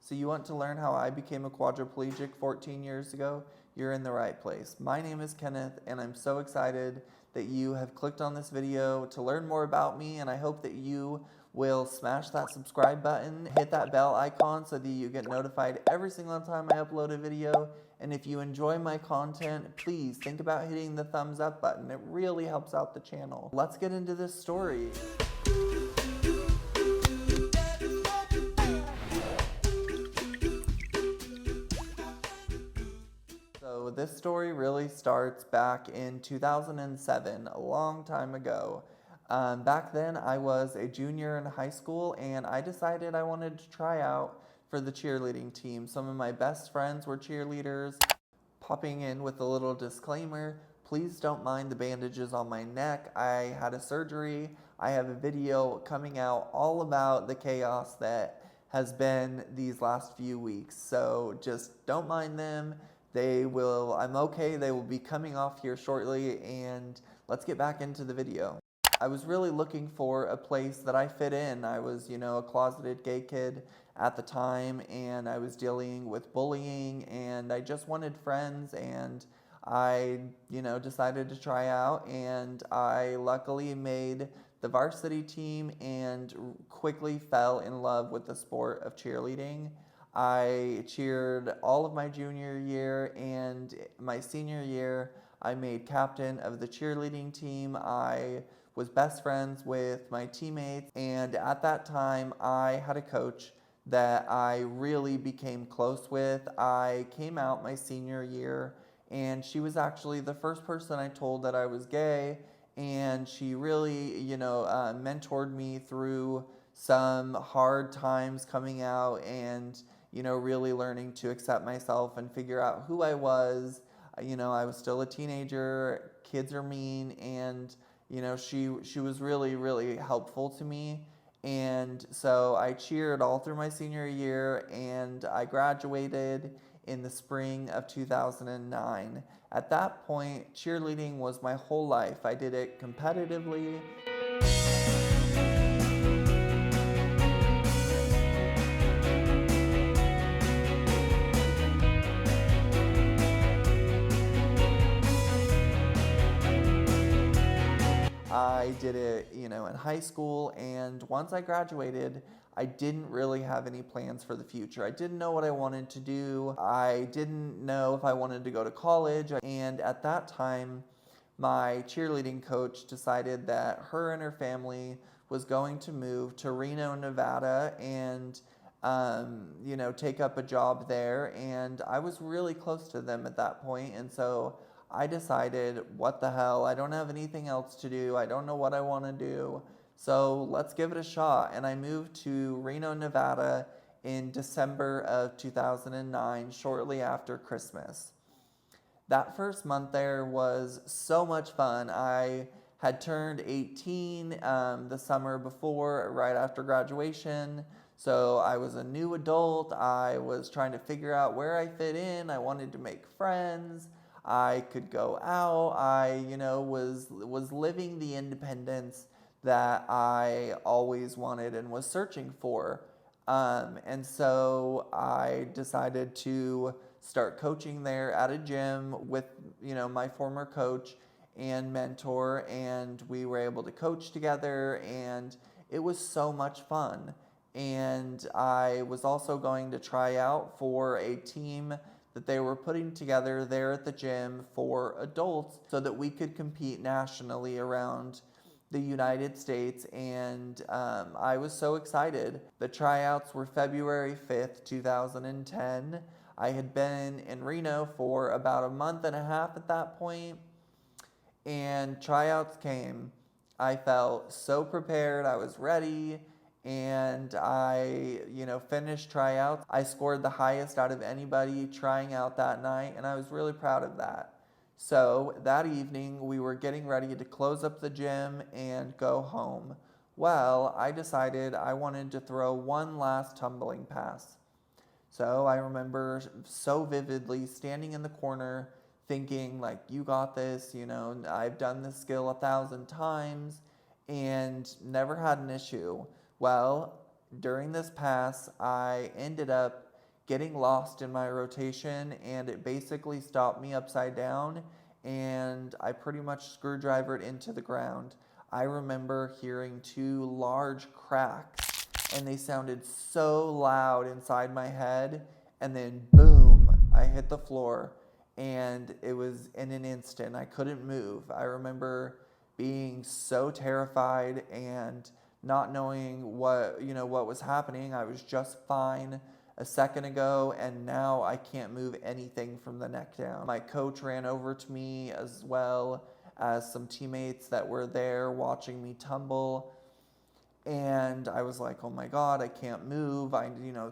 So you want to learn how I became a quadriplegic 14 years ago? You're in the right place. My name is Kenneth, and I'm so excited that you have clicked on this video to learn more about me, and I hope that you will smash that subscribe button, hit that bell icon so that you get notified every single time I upload a video. And if you enjoy my content, please think about hitting the thumbs up button. It really helps out the channel. Let's get into this story. So this story really starts back in 2007, a long time ago. Back then I was a junior in high school and I decided I wanted to try out for the cheerleading team. Some of my best friends were cheerleaders. Popping in with a little disclaimer, please don't mind the bandages on my neck. I had a surgery. I have a video coming out all about the chaos that has been these last few weeks. So just don't mind them. I'm okay, they will be coming off here shortly, and let's get back into the video. I was really looking for a place that I fit in. I was, a closeted gay kid at the time, and I was dealing with bullying, and I just wanted friends, and I, decided to try out, and I luckily made the varsity team and quickly fell in love with the sport of cheerleading. I cheered all of my junior year, and my senior year I made captain of the cheerleading team. I was best friends with my teammates, and at that time I had a coach that I really became close with. I came out my senior year, and she was actually the first person I told that I was gay, and she really, mentored me through some hard times coming out and really learning to accept myself and figure out who I was. I was still a teenager, kids are mean, and, she was really, really helpful to me. And so I cheered all through my senior year, and I graduated in the spring of 2009. At that point, cheerleading was my whole life. I did it competitively. I did it, in high school, and once I graduated, I didn't really have any plans for the future. I didn't know what I wanted to do. I didn't know if I wanted to go to college, and at that time, my cheerleading coach decided that her and her family was going to move to Reno, Nevada, and take up a job there, and I was really close to them at that point, and so I decided, what the hell, I don't have anything else to do, I don't know what I want to do, so let's give it a shot. And I moved to Reno, Nevada in December of 2009, shortly after Christmas. That first month there was so much fun. I had turned 18 the summer before, right after graduation. So I was a new adult. I was trying to figure out where I fit in. I wanted to make friends. I could go out. I, was living the independence that I always wanted and was searching for. And so I decided to start coaching there at a gym with, my former coach and mentor, and we were able to coach together, and it was so much fun. And I was also going to try out for a team that they were putting together there at the gym for adults so that we could compete nationally around the United States, and I was so excited. The tryouts were February 5th, 2010. I had been in Reno for about a month and a half at that point, and tryouts came. I felt so prepared, I was ready, and I, finished tryouts. I scored the highest out of anybody trying out that night, and I was really proud of that. So that evening, we were getting ready to close up the gym and go home. Well, I decided I wanted to throw one last tumbling pass. So I remember so vividly standing in the corner thinking, like, you got this, I've done this skill 1,000 times and never had an issue. Well, during this pass, I ended up getting lost in my rotation, and it basically stopped me upside down, and I pretty much screwdrivered into the ground. I remember hearing two large cracks, and they sounded so loud inside my head, and then boom, I hit the floor, and it was in an instant. I couldn't move. I remember being so terrified and not knowing what was happening. I was just fine a second ago, and now I can't move anything from the neck down. My coach ran over to me, as well as some teammates that were there watching me tumble, and I was like, oh my God, I can't move.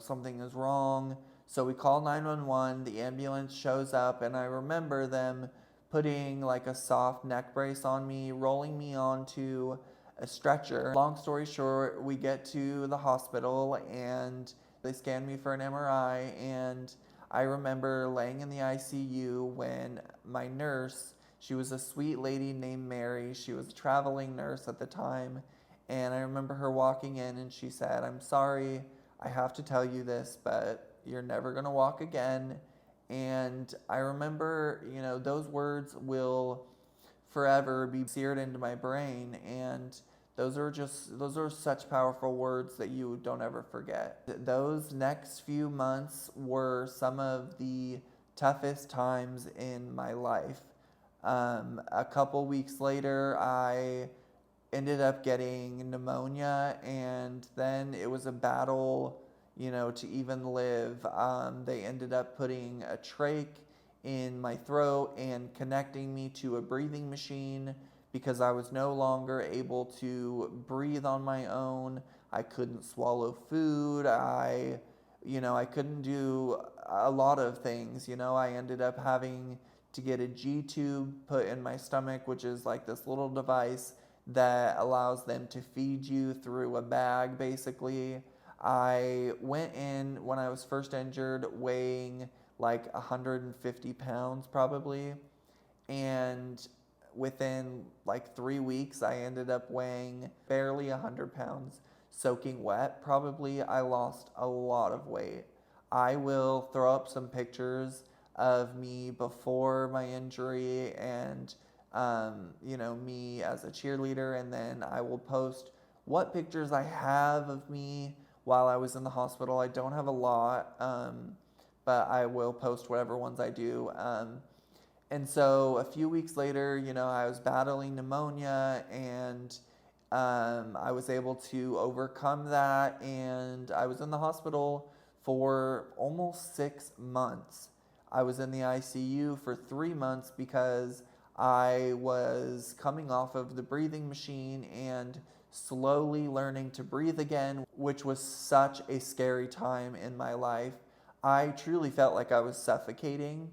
Something is wrong. So we call 911. The ambulance shows up, and I remember them putting like a soft neck brace on me, rolling me onto a stretcher. Long story short, we get to the hospital, and they scanned me for an MRI. And I remember laying in the ICU when my nurse, she was a sweet lady named Mary. She was a traveling nurse at the time. And I remember her walking in, and she said, I'm sorry, I have to tell you this, but you're never going to walk again. And I remember, those words will forever be seared into my brain. And those are such powerful words that you don't ever forget. Those next few months were some of the toughest times in my life. A couple weeks later, I ended up getting pneumonia, and then it was a battle, to even live. They ended up putting a trach in my throat and connecting me to a breathing machine because I was no longer able to breathe on my own. I couldn't swallow food. I couldn't do a lot of things. I ended up having to get a G tube put in my stomach, which is like this little device that allows them to feed you through a bag, basically. I went in when I was first injured weighing like 150 pounds probably, and within like 3 weeks I ended up weighing barely 100 pounds, soaking wet probably. I lost a lot of weight. I will throw up some pictures of me before my injury and me as a cheerleader, and then I will post what pictures I have of me while I was in the hospital. I don't have a lot, but I will post whatever ones I do. And so a few weeks later, I was battling pneumonia, and I was able to overcome that, and I was in the hospital for almost 6 months. I was in the ICU for 3 months because I was coming off of the breathing machine and slowly learning to breathe again, which was such a scary time in my life. I truly felt like I was suffocating.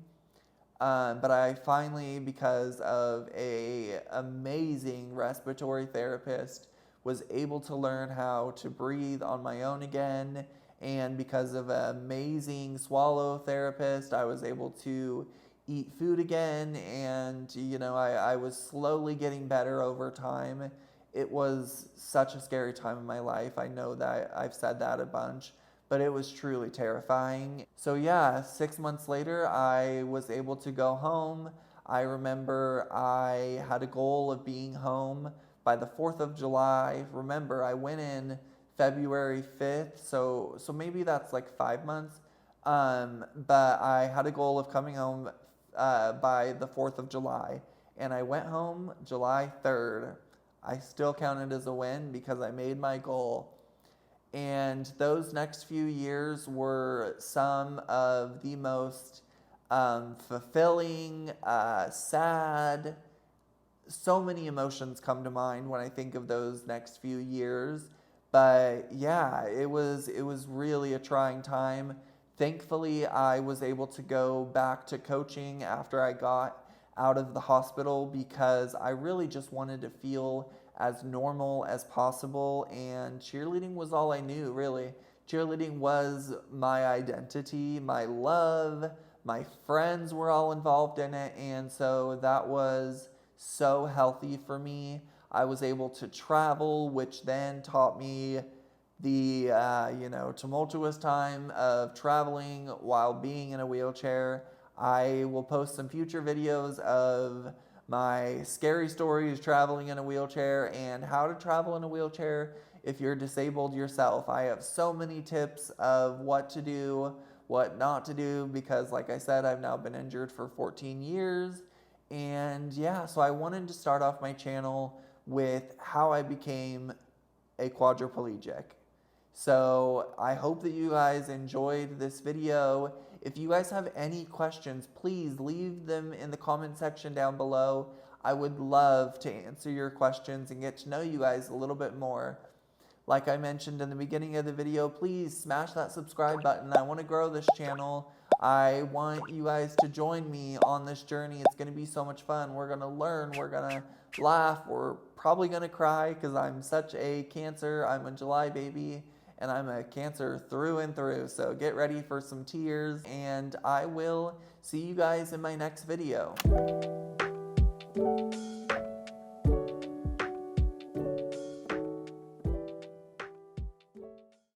But I finally, because of a amazing respiratory therapist, was able to learn how to breathe on my own again. And because of an amazing swallow therapist, I was able to eat food again. And, I was slowly getting better over time. It was such a scary time in my life. I know that I've said that a bunch, but it was truly terrifying. So yeah, 6 months later, I was able to go home. I remember I had a goal of being home by the 4th of July. Remember, I went in February 5th, so maybe that's like 5 months. But I had a goal of coming home by the 4th of July, and I went home July 3rd. I still count it as a win because I made my goal. And those next few years were some of the most fulfilling, sad. So many emotions come to mind when I think of those next few years. But yeah, it was really a trying time. Thankfully, I was able to go back to coaching after I got out of the hospital because I really just wanted to feel as normal as possible, and cheerleading was all I knew, really. Cheerleading was my identity, my love, my friends were all involved in it, and so that was so healthy for me. I was able to travel, which then taught me the tumultuous time of traveling while being in a wheelchair. I will post some future videos of my scary stories traveling in a wheelchair and how to travel in a wheelchair if you're disabled yourself. I have so many tips of what to do, what not to do, because like I said, I've now been injured for 14 years. And yeah, so I wanted to start off my channel with how I became a quadriplegic. So I hope that you guys enjoyed this video. If you guys have any questions, please leave them in the comment section down below. I would love to answer your questions and get to know you guys a little bit more. Like I mentioned in the beginning of the video, please smash that subscribe button. I want to grow this channel. I want you guys to join me on this journey. It's going to be so much fun. We're going to learn. We're going to laugh. We're probably going to cry because I'm such a Cancer. I'm a July baby and I'm a Cancer through and through. So get ready for some tears and I will see you guys in my next video.